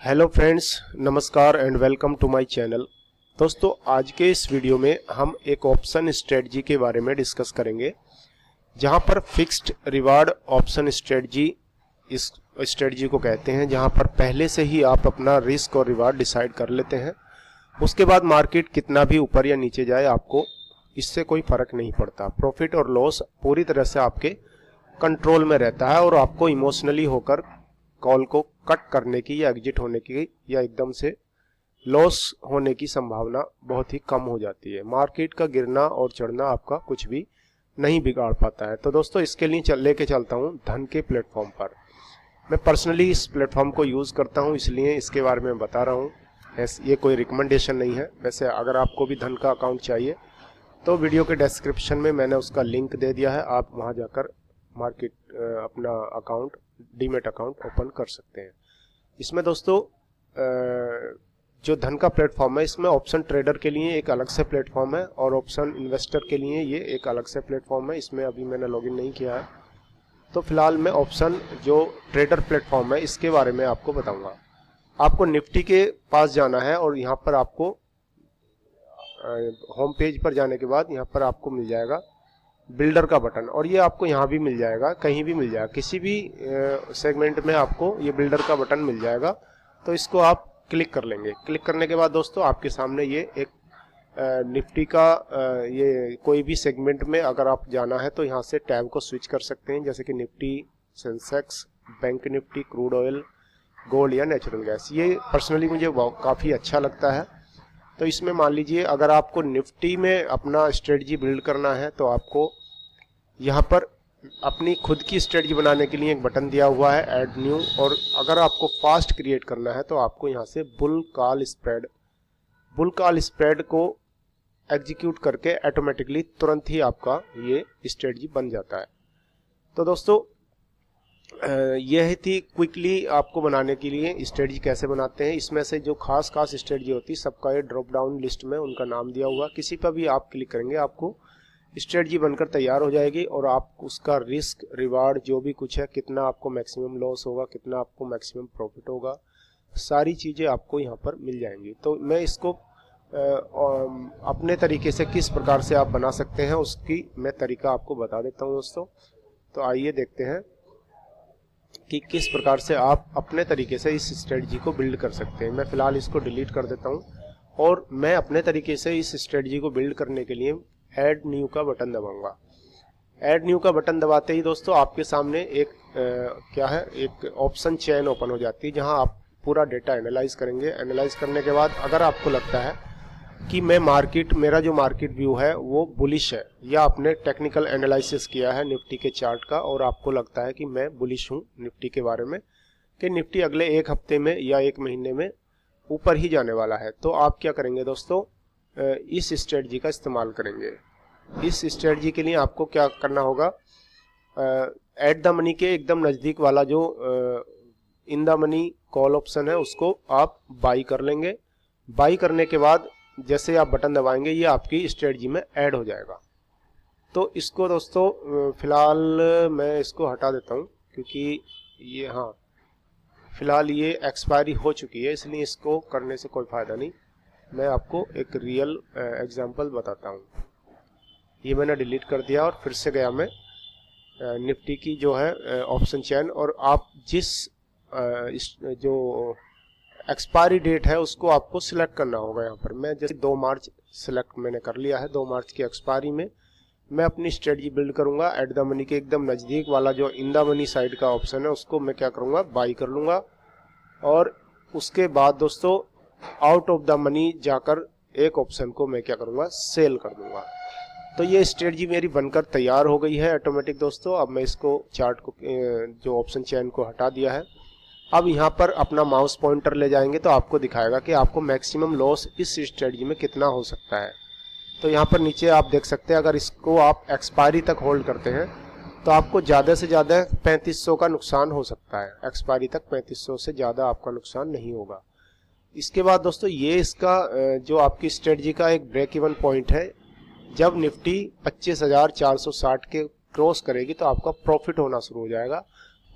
Hello friends, नमस्कार and welcome to my channel. दोस्तों, आज के इस वीडियो में हम एक ऑप्शन स्ट्रेटजी के बारे में डिस्कस करेंगे, जहां पर फिक्स्ड रिवार्ड ऑप्शन स्ट्रेटजी इस स्ट्रेटजी को कहते हैं, जहां पर पहले से ही आप अपना रिस्क और रिवार्ड डिसाइड कर लेते हैं। उसके बाद मार्केट कितना भी ऊपर या नीचे जाए, आपको इससे कोई फर्क नहीं पड़ता। प्रॉफिट और लॉस पूरी तरह से आपके कंट्रोल में रहता है और आपको इमोशनली होकर कॉल को कट करने की या एग्जिट होने की या एकदम से लॉस होने की संभावना बहुत ही कम हो जाती है। मार्केट का गिरना और चढ़ना आपका कुछ भी नहीं बिगाड़ पाता है। तो दोस्तों, इसके लिए लेके चलता हूं धन के प्लेटफॉर्म पर। मैं पर्सनली इस प्लेटफॉर्म को यूज़ करता हूं, इसलिए इसके बारे में बता रहा हूं। ये कोई रिकमेंडेशन नहीं है। वैसे अगर आपको भी धन का अकाउंट चाहिए तो वीडियो के डिस्क्रिप्शन में मैंने उसका लिंक दे दिया है, आप वहां जाकर मार्केट अपना अकाउंट, डीमेट अकाउंट ओपन कर सकते हैं। इसमें दोस्तों जो धन का प्लेटफॉर्म है, इसमें ऑप्शन ट्रेडर के लिए एक अलग से प्लेटफॉर्म है और ऑप्शन इन्वेस्टर के लिए ये एक अलग से प्लेटफॉर्म है। इसमें अभी मैंने लॉगिन नहीं किया है, तो फिलहाल मैं ऑप्शन जो ट्रेडर प्लेटफॉर्म है इसके बारे में आपको बताऊंगा। आपको निफ्टी के पास जाना है और यहाँ पर आपको होम पेज पर जाने के बाद यहाँ पर आपको मिल जाएगा बिल्डर का बटन, और ये आपको यहाँ भी मिल जाएगा, कहीं भी मिल जाएगा, किसी भी सेगमेंट में आपको ये बिल्डर का बटन मिल जाएगा। तो इसको आप क्लिक कर लेंगे। क्लिक करने के बाद दोस्तों आपके सामने ये एक निफ्टी का ये कोई भी सेगमेंट में अगर आप जाना है तो यहाँ से टैब को स्विच कर सकते हैं, जैसे कि Nifty, Sensex, bank Nifty, crude oil, gold या नेचुरल गैस। ये पर्सनली मुझे काफ़ी अच्छा लगता है। तो इसमें मान लीजिए अगर आपको निफ्टी में अपना स्ट्रेटजी बिल्ड करना है तो आपको यहाँ पर अपनी खुद की स्ट्रेटजी बनाने के लिए एक बटन दिया हुआ है, ऐड न्यू। और अगर आपको फास्ट क्रिएट करना है तो आपको यहाँ से बुल कॉल स्प्रेड को एग्जीक्यूट करके ऑटोमेटिकली तुरंत ही आपका ये स्ट्रेटजी बन जाता है। तो दोस्तों, यह थी क्विकली आपको बनाने के लिए स्ट्रेटजी कैसे बनाते हैं। इसमें से जो खास स्ट्रेटजी होती है सबका ये ड्रॉप डाउन लिस्ट में उनका नाम दिया हुआ, किसी पर भी आप क्लिक करेंगे आपको स्ट्रेटजी बनकर तैयार हो जाएगी और आप उसका रिस्क रिवार्ड जो भी कुछ है, कितना आपको मैक्सिमम लॉस होगा, कितना आपको मैक्सिमम प्रॉफिट होगा, सारी चीज़ें आपको यहाँ पर मिल जाएंगी। तो मैं इसको अपने तरीके से किस प्रकार से आप बना सकते हैं उसकी मैं तरीका आपको बता देता हूँ दोस्तों। तो आइए देखते हैं कि किस प्रकार से आप अपने तरीके से इस स्ट्रेटजी को बिल्ड कर सकते हैं। मैं फिलहाल इसको डिलीट कर देता हूँ और मैं अपने तरीके से इस स्ट्रेटजी को बिल्ड करने के लिए ऐड न्यू का बटन दबाऊंगा। ऐड न्यू का बटन दबाते ही दोस्तों आपके सामने एक एक ऑप्शन चेन ओपन हो जाती है, जहां आप पूरा डेटा एनालाइज करेंगे। एनालाइज करने के बाद अगर आपको लगता है कि मेरा जो मार्केट व्यू है वो बुलिश है, या आपने टेक्निकल एनालिसिस किया है निफ्टी के चार्ट का और आपको लगता है कि मैं बुलिश हूँ निफ्टी के बारे में, कि निफ्टी अगले एक हफ्ते में या एक महीने में ऊपर ही जाने वाला है, तो आप क्या करेंगे दोस्तों, इस स्ट्रेटजी का इस्तेमाल करेंगे। इस स्ट्रेटजी के लिए आपको क्या करना होगा, एट द मनी के एकदम नज़दीक वाला जो in the money call option है उसको आप बाई कर लेंगे। बाई करने के बाद जैसे आप बटन दबाएंगे ये आपकी स्ट्रेटजी में ऐड हो जाएगा। तो इसको दोस्तों फिलहाल मैं इसको हटा देता हूँ, क्योंकि ये फिलहाल ये एक्सपायरी हो चुकी है, इसलिए इसको करने से कोई फ़ायदा नहीं। मैं आपको एक रियल एग्जांपल बताता हूँ। ये मैंने डिलीट कर दिया और फिर से गया मैं निफ्टी की जो है ऑप्शन चेन, और आप जिस जो एक्सपायरी डेट है उसको आपको सिलेक्ट करना होगा। यहाँ पर मैं जैसे 2 मार्च सिलेक्ट मैंने कर लिया है। 2 मार्च की एक्सपायरी में मैं अपनी स्ट्रेटजी बिल्ड करूँगा। एट द मनी के एकदम नज़दीक वाला जो इन द मनी साइड का ऑप्शन है उसको मैं क्या करूँगा, बाई कर लूँगा। और उसके बाद दोस्तों आउट ऑफ द मनी जाकर एक ऑप्शन को मैं क्या करूँगा, सेल कर दूँगा। तो ये स्ट्रेटजी मेरी बनकर तैयार हो गई है ऑटोमेटिक दोस्तों। अब मैं इसको चार्ट को जो ऑप्शन चेन को हटा दिया है। अब यहाँ पर अपना माउस पॉइंटर ले जाएंगे तो आपको दिखाएगा कि आपको मैक्सिमम लॉस इस स्ट्रेटजी में कितना हो सकता है। तो यहाँ पर नीचे आप देख सकते हैं, अगर इसको आप एक्सपायरी तक होल्ड करते हैं तो आपको ज़्यादा से ज़्यादा 3500 का नुकसान हो सकता है। एक्सपायरी तक 3500 से ज़्यादा आपका नुकसान नहीं होगा। इसके बाद दोस्तों ये इसका जो आपकी स्ट्रेटजी का एक ब्रेक इवन पॉइंट है, जब निफ्टी 25,460 के क्रॉस करेगी तो आपका प्रॉफिट होना शुरू हो जाएगा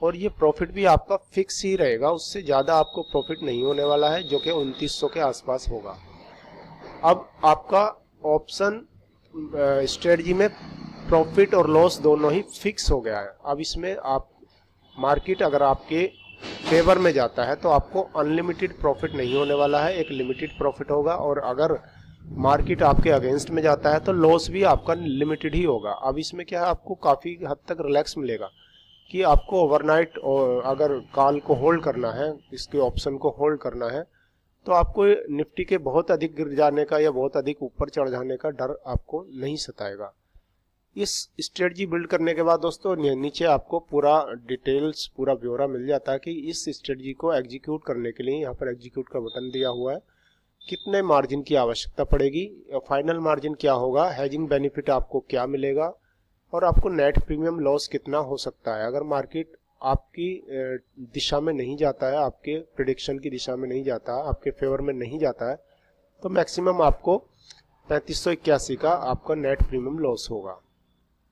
और ये प्रॉफिट भी आपका फिक्स ही रहेगा, उससे ज़्यादा आपको प्रॉफिट नहीं होने वाला है, जो कि 2900 के आसपास होगा। अब आपका ऑप्शन स्ट्रेटजी में प्रॉफिट और लॉस दोनों ही फिक्स हो गया है। अब इसमें आप मार्केट अगर आपके फेवर में जाता है तो आपको अनलिमिटेड प्रॉफिट नहीं होने वाला है, एक लिमिटेड प्रॉफिट होगा, और अगर मार्केट आपके अगेंस्ट में जाता है तो लॉस भी आपका लिमिटेड ही होगा। अब इसमें क्या है, आपको काफ़ी हद तक रिलैक्स मिलेगा कि आपको ओवरनाइट अगर कॉल को होल्ड करना है, इसके ऑप्शन को होल्ड करना है, तो आपको निफ्टी के बहुत अधिक गिर जाने का या बहुत अधिक ऊपर चढ़ जाने का डर आपको नहीं सताएगा। इस स्ट्रेटजी बिल्ड करने के बाद दोस्तों नीचे आपको पूरा डिटेल्स, पूरा ब्यौरा मिल जाता है कि इस स्ट्रेटजी को एग्जीक्यूट करने के लिए यहाँ पर एग्जीक्यूट का बटन दिया हुआ है, कितने मार्जिन की आवश्यकता पड़ेगी, फाइनल मार्जिन क्या होगा, हेजिंग बेनिफिट आपको क्या मिलेगा, और आपको नेट प्रीमियम लॉस कितना हो सकता है अगर मार्केट आपकी दिशा में नहीं जाता है, आपके प्रिडिक्शन की दिशा में नहीं जाता, आपके फेवर में नहीं जाता है, तो मैक्सिमम आपको 3581 का आपका नेट प्रीमियम लॉस होगा।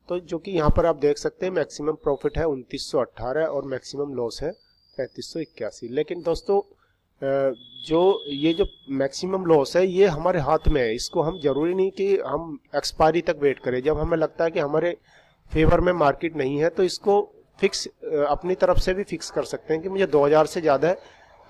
तो जो कि यहाँ पर आप देख सकते हैं मैक्सिमम प्रॉफिट है 2918 और मैक्सिमम लॉस है 3581। लेकिन दोस्तों जो मैक्सिमम लॉस है ये हमारे हाथ में है, इसको हम जरूरी नहीं कि हम एक्सपायरी तक वेट करें। जब हमें लगता है कि हमारे फेवर में मार्केट नहीं है तो इसको फिक्स अपनी तरफ से भी फिक्स कर सकते हैं कि मुझे 2000 से ज़्यादा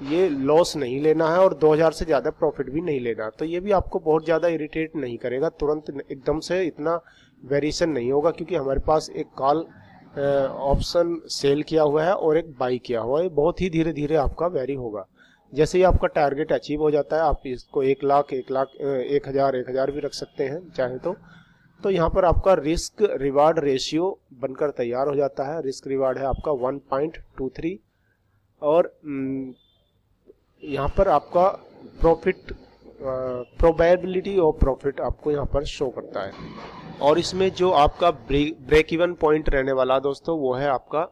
ये लॉस नहीं लेना है और 2000 से ज़्यादा प्रॉफिट भी नहीं लेना। तो ये भी आपको बहुत ज़्यादा इरिटेट नहीं करेगा, तुरंत एकदम से इतना वेरिएशन नहीं होगा, क्योंकि हमारे पास एक कॉल ऑप्शन सेल किया हुआ है और एक बाई किया हुआ है, बहुत ही धीरे धीरे आपका वेरी होगा। जैसे ही आपका टारगेट अचीव हो जाता है, आप इसको 1 लाख 1000 भी रख सकते हैं चाहे तो यहाँ पर आपका रिस्क रिवार्ड रेशियो बनकर तैयार हो जाता है। रिस्क रिवार्ड है आपका 1.23 और यहाँ पर आपका प्रॉफिट प्रोबेबिलिटी ऑफ प्रॉफिट आपको यहाँ पर शो करता है। और इसमें जो आपका ब्रेक इवन पॉइंट रहने वाला दोस्तों वो है आपका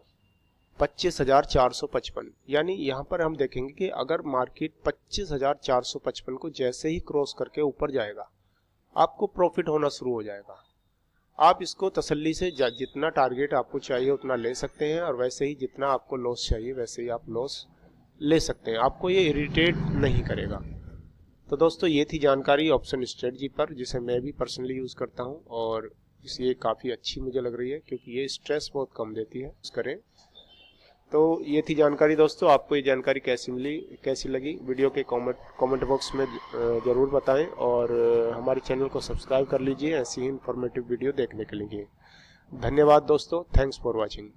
25,455। यानी यहाँ पर हम देखेंगे कि अगर मार्केट 25,455 को जैसे ही क्रॉस करके ऊपर जाएगा आपको प्रॉफिट होना शुरू हो जाएगा। आप इसको तसल्ली से जितना टारगेट आपको चाहिए उतना ले सकते हैं, और वैसे ही जितना आपको लॉस चाहिए वैसे ही आप लॉस ले सकते हैं, आपको ये इरिटेट नहीं करेगा। तो दोस्तों ये थी जानकारी ऑप्शन स्ट्रेटजी पर, जिसे मैं भी पर्सनली यूज़ करता हूँ और ये काफ़ी अच्छी मुझे लग रही है क्योंकि ये स्ट्रेस बहुत कम देती है करें। तो ये थी जानकारी दोस्तों, आपको ये जानकारी कैसी लगी वीडियो के कमेंट बॉक्स में ज़रूर बताएं, और हमारे चैनल को सब्सक्राइब कर लीजिए ऐसी ही इन्फॉर्मेटिव वीडियो देखने के लिए। धन्यवाद दोस्तों, थैंक्स फॉर वॉचिंग।